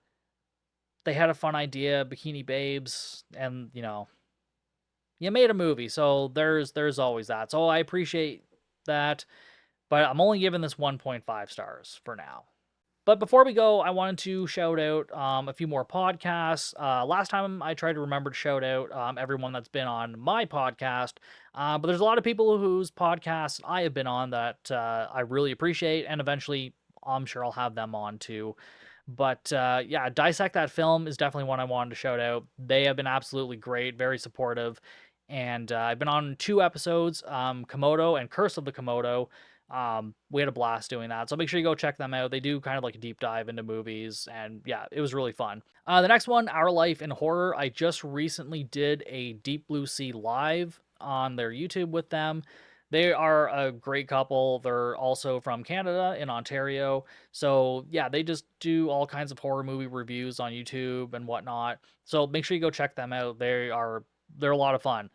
They had a fun idea, Bikini Babes, and you made a movie, so there's always that. So I appreciate that, but I'm only giving this 1.5 stars for now. But before we go, I wanted to shout out a few more podcasts. Last time I tried to remember to shout out everyone that's been on my podcast, but there's a lot of people whose podcasts I have been on that I really appreciate, and eventually I'm sure I'll have them on too. But yeah, Dissect That Film is definitely one I wanted to shout out. They have been absolutely great, very supportive. And I've been on 2 episodes, Komodo and Curse of the Komodo. We had a blast doing that. So make sure you go check them out. They do kind of like a deep dive into movies. And yeah, it was really fun. The next one, Our Life in Horror. I just recently did a Deep Blue Sea live on their YouTube with them. They are a great couple. They're also from Canada in Ontario. So yeah, they just do all kinds of horror movie reviews on YouTube and whatnot. So make sure you go check them out. They're a lot of fun.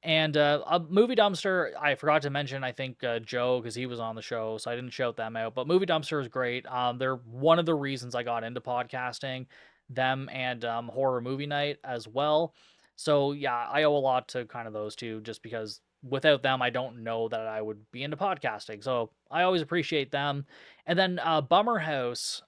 And a Movie Dumpster, I forgot to mention, I think Joe, because he was on the show, so I didn't shout them out. But Movie Dumpster is great. They're one of the reasons I got into podcasting, them and Horror Movie Night as well. So yeah, I owe a lot to kind of those two, just because without them, I don't know that I would be into podcasting. So I always appreciate them. And then Bummer House,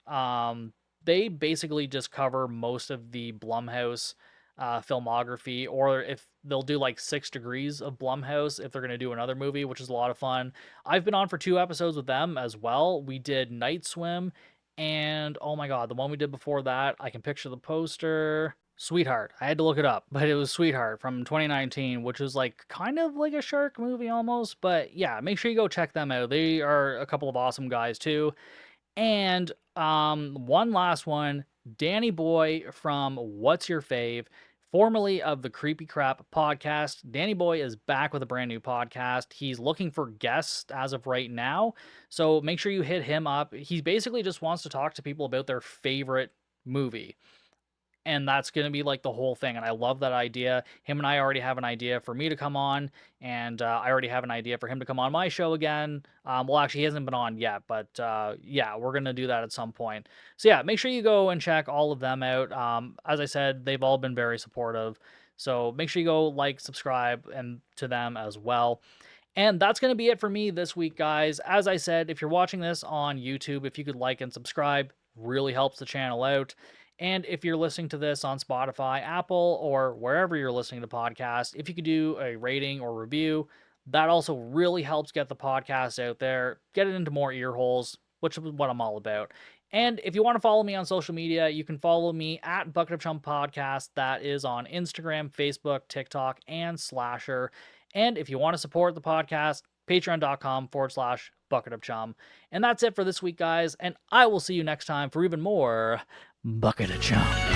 they basically just cover most of the Blumhouse filmography, or if they'll do like 6 degrees of Blumhouse if they're going to do another movie, which is a lot of fun. I've been on for 2 episodes with them as well. We did Night Swim, and oh my god, the one we did before that, I can picture the poster. Sweetheart. I had to look it up, but it was Sweetheart from 2019, which was like kind of like a shark movie almost. But yeah, make sure you go check them out. They are a couple of awesome guys too. And one last one, Danny Boy from What's Your Fave, formerly of the Creepy Crap podcast. Danny Boy is back with a brand new podcast. He's looking for guests as of right now, so make sure you hit him up. He basically just wants to talk to people about their favorite movie, and that's going to be like the whole thing. And I love that idea. Him and I already have an idea for me to come on, and I already have an idea for him to come on my show again. Well, actually, he hasn't been on yet, but yeah, we're going to do that at some point. So yeah, make sure you go and check all of them out. As I said, they've all been very supportive. So make sure you go like, subscribe, and to them as well. And that's going to be it for me this week, guys. As I said, if you're watching this on YouTube, if you could like and subscribe, really helps the channel out. And if you're listening to this on Spotify, Apple, or wherever you're listening to podcasts, if you could do a rating or review, that also really helps get the podcast out there, get it into more ear holes, which is what I'm all about. And if you want to follow me on social media, you can follow me at Bucket of Chum Podcast. That is on Instagram, Facebook, TikTok, and Slasher. And if you want to support the podcast, patreon.com/Bucket of Chum. And that's it for this week, guys. And I will see you next time for even more Bucket of Chum.